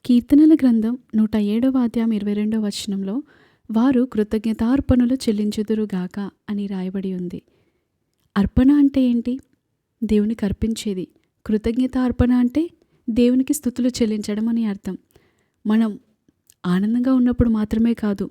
కీర్తనల గ్రంథం 107వ అధ్యాయం 22వ వచనంలో వారు కృతజ్ఞతార్పణలు చెల్లించుదురుగాక అని రాయబడి ఉంది. అర్పణ అంటే ఏంటి? దేవునికి అర్పించేది. కృతజ్ఞతార్పణ అంటే దేవునికి స్తుతులు చెల్లించడం అని అర్థం. మనం ఆనందంగా ఉన్నప్పుడు మాత్రమే కాదు,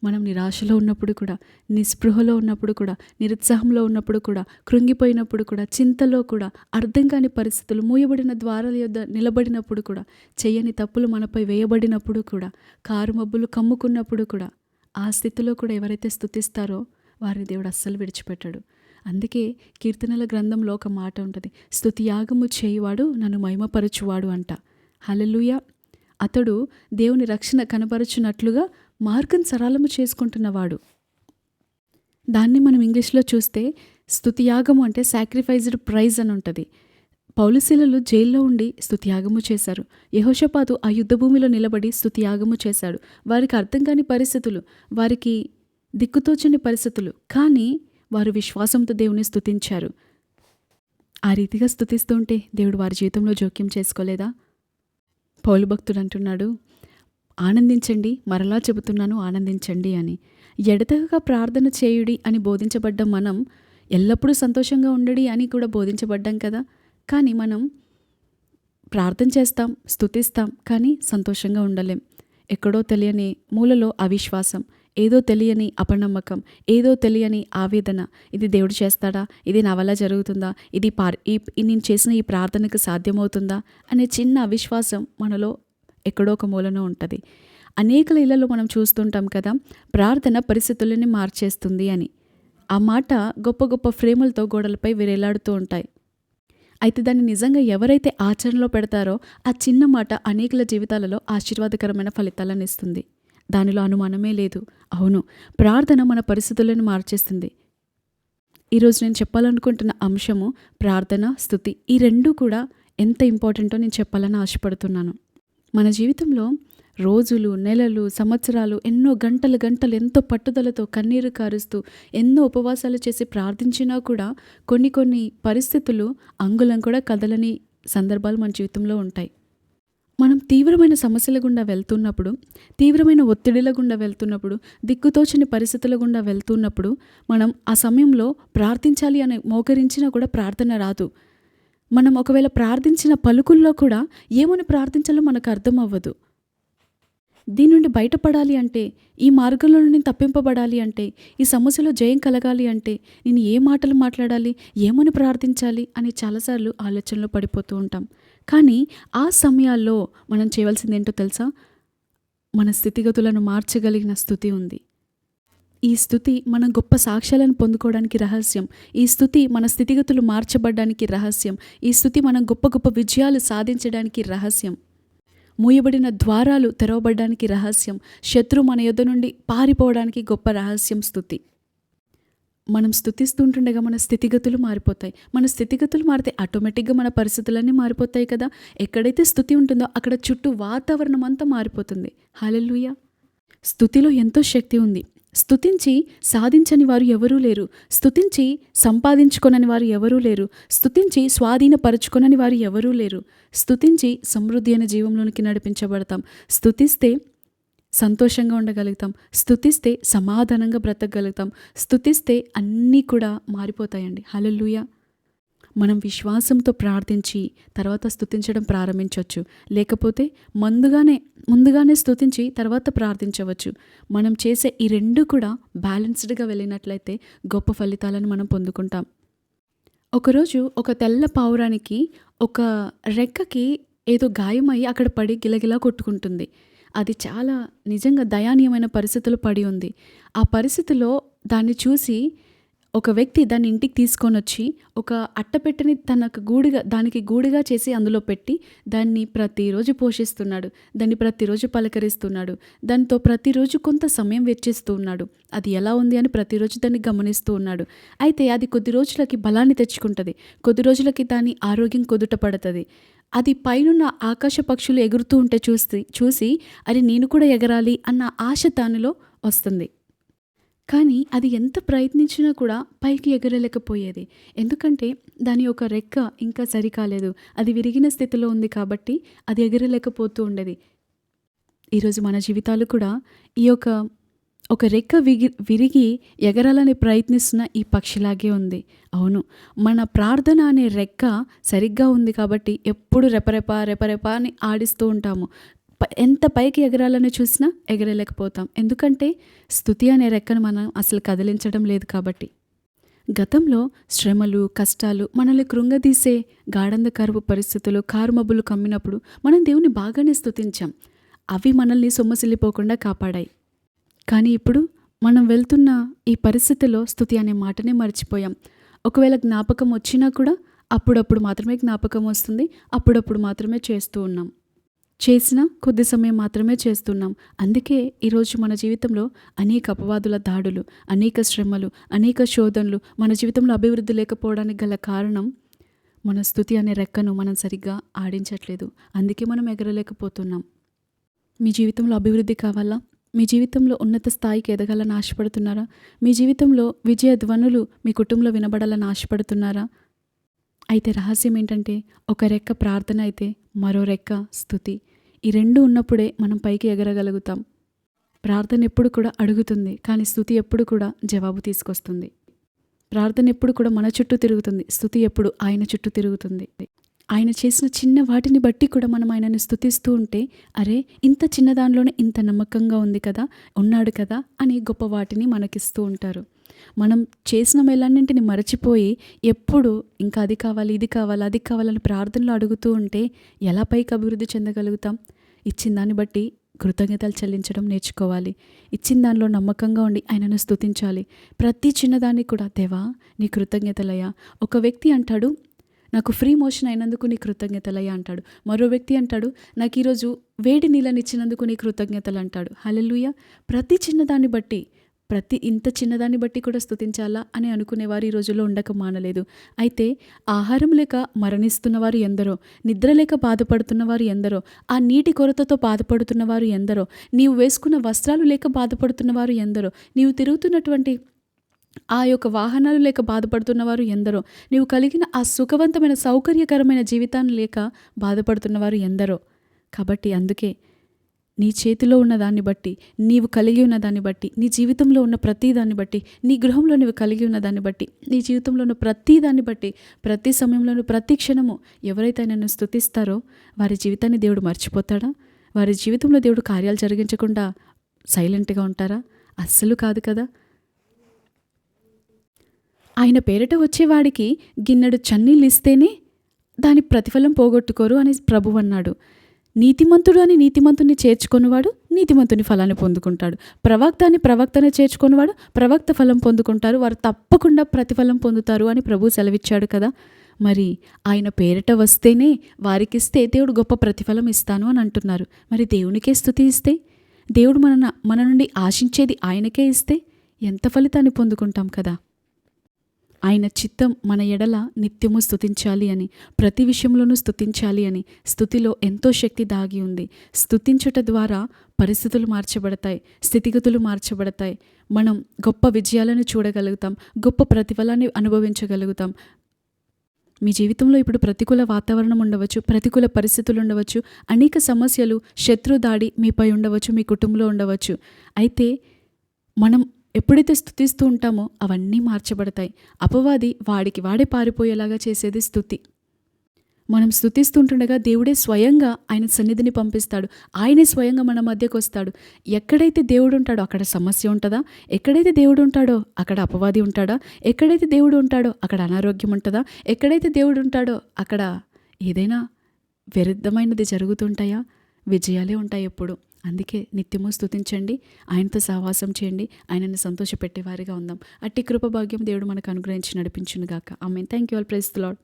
మనం నిరాశలో ఉన్నప్పుడు కూడా, నిస్పృహలో ఉన్నప్పుడు కూడా, నిరుత్సాహంలో ఉన్నప్పుడు కూడా, కృంగిపోయినప్పుడు కూడా, చింతలో కూడా, అర్థం కాని పరిస్థితులు, మూయబడిన ద్వారాల యొద్ద నిలబడినప్పుడు కూడా, చెయ్యని తప్పులు మనపై వేయబడినప్పుడు కూడా, కారు మబ్బులు కమ్ముకున్నప్పుడు కూడా, ఆ స్థితిలో కూడా ఎవరైతే స్తుతిస్తారో వారిని దేవుడు అస్సలు విడిచిపెట్టాడు. అందుకే కీర్తనల గ్రంథంలో ఒక మాట ఉంటుంది, స్తుతి యాగము చేయువాడు నన్ను మహిమపరచువాడు అంట. హల్లెలూయా. అతడు దేవుని రక్షణ కనపరచునట్లుగా మార్గం సరళము చేసుకుంటున్నవాడు. దాన్ని మనం ఇంగ్లీష్లో చూస్తే స్తుతియాగము అంటే సాక్రిఫైజ్డ్ ప్రైజ్ అని ఉంటుంది. పౌలుశీలలు జైల్లో ఉండి స్తుతియాగము చేశారు. యెహోషాపాతు ఆ యుద్ధ భూమిలో నిలబడి స్తుతియాగము చేశాడు. వారికి అర్థం కాని పరిస్థితులు, వారికి దిక్కుతోచని పరిస్థితులు, కానీ వారు విశ్వాసంతో దేవుని స్తుతించారు. ఆ రీతిగా స్తుతిస్తుంటే దేవుడు వారి జీవితంలో జోక్యం చేసుకోలేదా? పౌలు భక్తుడు అంటున్నాడు, ఆనందించండి, మరలా చెబుతున్నాను ఆనందించండి అని. ఎడతెగక ప్రార్థన చేయుడి అని బోధించబడ్డ మనం ఎల్లప్పుడూ సంతోషంగా ఉండడి అని కూడా బోధించబడ్డాం కదా. కానీ మనం ప్రార్థన చేస్తాం, స్తుతిస్తాం, కానీ సంతోషంగా ఉండలేం. ఎక్కడో తెలియని మూలలో అవిశ్వాసం, ఏదో తెలియని అపనమ్మకం, ఏదో తెలియని ఆవేదన. ఇది దేవుడు చేస్తాడా? ఇది నా వల్ల జరుగుతుందా? నేను చేసిన ఈ ప్రార్థనకు సాధ్యమవుతుందా అనే చిన్న అవిశ్వాసం మనలో ఎక్కడో ఒక మూలన ఉంటుంది. అనేకల ఇళ్లలో మనం చూస్తుంటాం కదా, ప్రార్థన పరిస్థితులని మార్చేస్తుంది అని. ఆ మాట గొప్ప గొప్ప ఫ్రేములతో గోడలపై వేలాడుతూ ఉంటాయి. అయితే దాన్ని నిజంగా ఎవరైతే ఆచరణలో పెడతారో ఆ చిన్న మాట అనేకల జీవితాలలో ఆశీర్వాదకరమైన ఫలితాలను ఇస్తుంది. దానిలో అనుమానమే లేదు. అవును, ప్రార్థన మన పరిస్థితులను మార్చేస్తుంది. ఈరోజు నేను చెప్పాలనుకుంటున్న అంశము ప్రార్థన, స్తుతి. ఈ రెండూ కూడా ఎంత ఇంపార్టెంటో నేను చెప్పాలని ఆశపడుతున్నాను. మన జీవితంలో రోజులు, నెలలు, సంవత్సరాలు, ఎన్నో గంటలు ఎంతో పట్టుదలతో కన్నీరు కారుస్తూ ఎన్నో ఉపవాసాలు చేసి ప్రార్థించినా కూడా కొన్ని పరిస్థితులు అంగుళం కూడా కదలని సందర్భాలు మన జీవితంలో ఉంటాయి. మనం తీవ్రమైన సమస్యల గుండా వెళ్తున్నప్పుడు, తీవ్రమైన ఒత్తిడిల గుండా వెళ్తున్నప్పుడు, దిక్కుతోచని పరిస్థితుల గుండా వెళ్తున్నప్పుడు మనం ఆ సమయంలో ప్రార్థించాలి అని మోకరించినా కూడా ప్రార్థన రాదు. మనం ఒకవేళ ప్రార్థించిన పలుకుల్లో కూడా ఏమని ప్రార్థించాలో మనకు అర్థం అవ్వదు. దీని నుండి బయటపడాలి అంటే, ఈ మార్గంలో నుండి తప్పింపబడాలి అంటే, ఈ సమస్యలో జయం కలగాలి అంటే నేను ఏ మాటలు మాట్లాడాలి, ఏమని ప్రార్థించాలి అని చాలాసార్లు ఆలోచనలో పడిపోతూ ఉంటాం. కానీ ఆ సమయాల్లో మనం చేయవలసింది ఏంటో తెలుసా? మన స్థితిగతులను మార్చగలిగిన స్తుతి ఉంది. ఈ స్తుతి మన గొప్ప సాక్ష్యాలను పొందుకోవడానికి రహస్యం. ఈ స్తుతి మన స్థితిగతులు మార్చబడడానికి రహస్యం. ఈ స్తుతి మనం గొప్ప గొప్ప విజయాలు సాధించడానికి రహస్యం. మూయబడిన ద్వారాలు తెరవబడడానికి రహస్యం. శత్రు మన యొద్ద నుండి పారిపోవడానికి గొప్ప రహస్యం స్తుతి. మనం స్తుతిస్తుంటుండగా మన స్థితిగతులు మారిపోతాయి. మన స్థితిగతులు మారితే ఆటోమేటిక్గా మన పరిస్థితులన్నీ మారిపోతాయి కదా. ఎక్కడైతే స్తుతి ఉంటుందో అక్కడ చుట్టూ వాతావరణం అంతా మారిపోతుంది. హల్లెలూయా. స్తుతిలో ఎంతో శక్తి ఉంది. స్తుతించి సాధించని వారు ఎవరూ లేరు. స్తుతించి సంపాదించుకొనని వారు ఎవరూ లేరు. స్తుతించి స్వాధీనపరచుకొనని వారు ఎవరూ లేరు. స్తుతించి సమృద్ధి అనే జీవంలోనికి నడిపించబడతాం. స్తుతిస్తే సంతోషంగా ఉండగలుగుతాం. స్తుతిస్తే సమాధానంగా బ్రతకగలుగుతాం. స్తుతిస్తే అన్నీ కూడా మారిపోతాయండి. హల్లెలూయా. మనం విశ్వాసంతో ప్రార్థించి తర్వాత స్తుతించడం ప్రారంభించవచ్చు. లేకపోతే ముందుగానే స్తుతించి తర్వాత ప్రార్థించవచ్చు. మనం చేసే ఈ రెండు కూడా బ్యాలెన్స్డ్గా వెళ్ళినట్లయితే గొప్ప ఫలితాలను మనం పొందుకుంటాం. ఒకరోజు ఒక తెల్ల పావురానికి ఒక రెక్కకి ఏదో గాయమయ్యి అక్కడ పడి గిలగిలా కొట్టుకుంటుంది. అది చాలా నిజంగా దయానీయమైన పరిస్థితులు పడి ఉంది. ఆ పరిస్థితిలో దాన్ని చూసి ఒక వ్యక్తి దాన్ని ఇంటికి తీసుకొని వచ్చి ఒక అట్టపెట్టెని దానికి గూడుగా చేసి అందులో పెట్టి దాన్ని ప్రతిరోజు పోషిస్తున్నాడు. దాన్ని ప్రతిరోజు పలకరిస్తున్నాడు. దాంతో ప్రతిరోజు కొంత సమయం వెచ్చిస్తూ ఉన్నాడు. అది ఎలా ఉంది అని ప్రతిరోజు దాన్ని గమనిస్తూ ఉన్నాడు. అయితే అది కొద్ది రోజులకి బలాన్ని తెచ్చుకుంటుంది. కొద్ది రోజులకి దాని ఆరోగ్యం కుదుట పడుతుంది. అది పైనున్న ఆకాశ పక్షులు ఎగురుతూ ఉంటే చూసి అది నేను కూడా ఎగరాలి అన్న ఆశ దానిలో వస్తుంది. కానీ అది ఎంత ప్రయత్నించినా కూడా పైకి ఎగరలేకపోయేది. ఎందుకంటే దాని యొక్క రెక్క ఇంకా సరికాలేదు. అది విరిగిన స్థితిలో ఉంది కాబట్టి అది ఎగరలేకపోతూ ఉండేది. ఈరోజు మన జీవితాలు కూడా ఈ యొక్క ఒక రెక్క విరిగి ఎగరాలని ప్రయత్నిస్తున్న ఈ పక్షిలాగే ఉంది. అవును, మన ప్రార్థన అనే రెక్క సరిగ్గా ఉంది కాబట్టి ఎప్పుడు రెపరెప రెపరెప అని ఆడిస్తూ ఉంటాము. ఎంత పైకి ఎగరాలని చూసినా ఎగరలేకపోతాం. ఎందుకంటే స్తుతి అనే రెక్కను మనం అసలు కదిలించడం లేదు కాబట్టి. గతంలో శ్రమలు, కష్టాలు మనల్ని కృంగదీసే గాఢంధకరపు పరిస్థితులు, కారుమబ్బులు కమ్మినప్పుడు మనం దేవుని బాగానే స్తుతించాం. అవి మనల్ని సొమ్మసిల్లిపోకుండా కాపాడాయి. కానీ ఇప్పుడు మనం వెళ్తున్న ఈ పరిస్థితిలో స్తుతి అనే మాటనే మర్చిపోయాం. ఒకవేళ జ్ఞాపకం వచ్చినా కూడా అప్పుడప్పుడు మాత్రమే జ్ఞాపకం వస్తుంది, అప్పుడప్పుడు మాత్రమే చేస్తూ ఉన్నాం. చేసినా కొద్ది సమయం మాత్రమే చేస్తున్నాం. అందుకే ఈరోజు మన జీవితంలో అనేక అపవాదుల దాడులు, అనేక శ్రమలు, అనేక శోధనలు, మన జీవితంలో అభివృద్ధి లేకపోవడానికి గల కారణం మన స్తుతి అనే రెక్కను మనం సరిగ్గా ఆడించట్లేదు. అందుకే మనం ఎగరలేకపోతున్నాం. మీ జీవితంలో అభివృద్ధి కావాలా? మీ జీవితంలో ఉన్నత స్థాయికి ఎదగాలని ఆశపడుతున్నారా? మీ జీవితంలో విజయ ధ్వనులు మీ కుటుంబంలో వినబడాలని ఆశపడుతున్నారా? అయితే రహస్యం ఏంటంటే, ఒక రెక్క ప్రార్థన అయితే మరో రెక్క స్తుతి. ఈ రెండు ఉన్నప్పుడే మనం పైకి ఎగరగలుగుతాం. ప్రార్థన ఎప్పుడు కూడా అడుగుతుంది, కానీ స్తుతి ఎప్పుడు కూడా జవాబు తీసుకొస్తుంది. ప్రార్థన ఎప్పుడు కూడా మన చుట్టూ తిరుగుతుంది, స్తుతి ఎప్పుడు ఆయన చుట్టూ తిరుగుతుంది. ఆయన చేసిన చిన్న వాటిని బట్టి కూడా మనం ఆయనను స్తుతిస్తూ ఉంటే, అరే ఇంత చిన్న దానిలోనే ఇంత నమ్మకంగా ఉంది కదా, ఉన్నాడు కదా అని గొప్ప వాటిని మనకిస్తూ ఉంటారు. మనం చేసిన మేలన్నింటిని మరచిపోయి ఎప్పుడు ఇంకా అది కావాలి, ఇది కావాలి, అది కావాలని ప్రార్థనలు అడుగుతూ ఉంటే ఎలా పైకి అభివృద్ధి చెందగలుగుతాం? ఇచ్చిన దాన్ని బట్టి కృతజ్ఞతలు చెల్లించడం నేర్చుకోవాలి. ఇచ్చిన దానిలో నమ్మకంగా ఉండి ఆయనను స్తుతించాలి. ప్రతి చిన్నదాన్ని కూడా దేవా నీ కృతజ్ఞతలయ్యా. ఒక వ్యక్తి అంటాడు, నాకు ఫ్రీ మోషన్ అయినందుకు నీ కృతజ్ఞతలయ్యా అంటాడు. మరో వ్యక్తి అంటాడు, నాకు ఈరోజు వేడి నీళ్ళని ఇచ్చినందుకు నీ కృతజ్ఞతలు అంటాడు. హల్లెలూయా. ప్రతి చిన్నదాన్ని బట్టి, ఇంత చిన్నదాన్ని బట్టి కూడా స్తుతించాలా అని అనుకునేవారు ఈ రోజుల్లో ఉండక మానలేదు. అయితే ఆహారం లేక మరణిస్తున్నవారు ఎందరో, నిద్ర లేక బాధపడుతున్నవారు ఎందరో, ఆ నీటి కొరతతో బాధపడుతున్నవారు ఎందరో, నీవు వేసుకున్న వస్త్రాలు లేక బాధపడుతున్నవారు ఎందరో, నీవు తిరుగుతున్నటువంటి ఆ యొక్క వాహనాలు లేక బాధపడుతున్నవారు ఎందరో, నీవు కలిగిన ఆ సుఖవంతమైన సౌకర్యకరమైన జీవితాన్ని లేక బాధపడుతున్నవారు ఎందరో. కాబట్టి అందుకే నీ చేతిలో ఉన్న దాన్ని బట్టి, నీవు కలిగి ఉన్న దాన్ని బట్టి, నీ జీవితంలో ఉన్న ప్రతి దాన్ని బట్టి, నీ గృహంలో నీవు కలిగి ఉన్న దాన్ని బట్టి, నీ జీవితంలో ఉన్న ప్రతి దాన్ని బట్టి, ప్రతి సమయంలోనూ ప్రతి క్షణము ఎవరైతే నన్ను స్తుతిస్తారో వారి జీవితాన్ని దేవుడు మర్చిపోతాడా? వారి జీవితంలో దేవుడు కార్యాలు జరిగించకుండా సైలెంట్గా ఉంటారా? అస్సలు కాదు కదా. ఆయన పేరిట వచ్చేవాడికి గిన్నెడు చన్నీళ్ళు ఇస్తేనే దాని ప్రతిఫలం పోగొట్టుకోరు అని ప్రభువు అన్నాడు. నీతిమంతుడు అని నీతిమంతుని చేర్చుకున్నవాడు నీతిమంతుని ఫలాన్ని పొందుకుంటాడు. ప్రవక్తని చేర్చుకున్నవాడు ప్రవక్త ఫలం పొందుకుంటారు. వారు తప్పకుండా ప్రతిఫలం పొందుతారు అని ప్రభువు సెలవిచ్చాడు కదా. మరి ఆయన పేరిట వస్తేనే వారికిస్తే దేవుడు గొప్ప ప్రతిఫలం ఇస్తాను అని అంటున్నారు. మరి దేవునికే స్తుతి ఇస్తే, దేవుడు మన నుండి ఆశించేది ఆయనకే ఇస్తే ఎంత ఫలితాన్ని పొందుకుంటాం కదా. ఆయన చిత్తం మన ఎడల నిత్యము స్తుతించాలి అని, ప్రతి విషయంలోనూ స్తుతించాలి అని. స్తుతిలో ఎంతో శక్తి దాగి ఉంది. స్తుతించుట ద్వారా పరిస్థితులు మార్చబడతాయి, స్థితిగతులు మార్చబడతాయి. మనం గొప్ప విజయాలను చూడగలుగుతాం, గొప్ప ప్రతిఫలాన్ని అనుభవించగలుగుతాం. మీ జీవితంలో ఇప్పుడు ప్రతికూల వాతావరణం ఉండవచ్చు, ప్రతికూల పరిస్థితులు ఉండవచ్చు, అనేక సమస్యలు, శత్రు దాడి మీపై ఉండవచ్చు, మీ కుటుంబంలో ఉండవచ్చు. అయితే మనం ఎప్పుడైతే స్తుతిస్తూ ఉంటామో అవన్నీ మార్చబడతాయి. అపవాది వాడే పారిపోయేలాగా చేసేది స్తుతి. మనం స్తుతిస్తుంటుండగా దేవుడే స్వయంగా ఆయన సన్నిధిని పంపిస్తాడు. ఆయనే స్వయంగా మన మధ్యకు వస్తాడు. ఎక్కడైతే దేవుడు ఉంటాడో అక్కడ సమస్య ఉంటుందా? ఎక్కడైతే దేవుడు ఉంటాడో అక్కడ అపవాది ఉంటాడా? ఎక్కడైతే దేవుడు ఉంటాడో అక్కడ అనారోగ్యం ఉంటుందా? ఎక్కడైతే దేవుడు ఉంటాడో అక్కడ ఏదైనా విరుద్ధమైనది జరుగుతుంటాయా? విజయాలే ఉంటాయి ఎప్పుడు. అందుకే నిత్యము స్తుతించండి, ఆయనతో సహవాసం చేయండి, ఆయనను సంతోషపెట్టేవారిగా ఉందాం. అట్టి కృప భాగ్యం దేవుడు మనకు అనుగ్రహించి నడిపించును గాక. ఆమేన్. Thank you all. Praise the lord.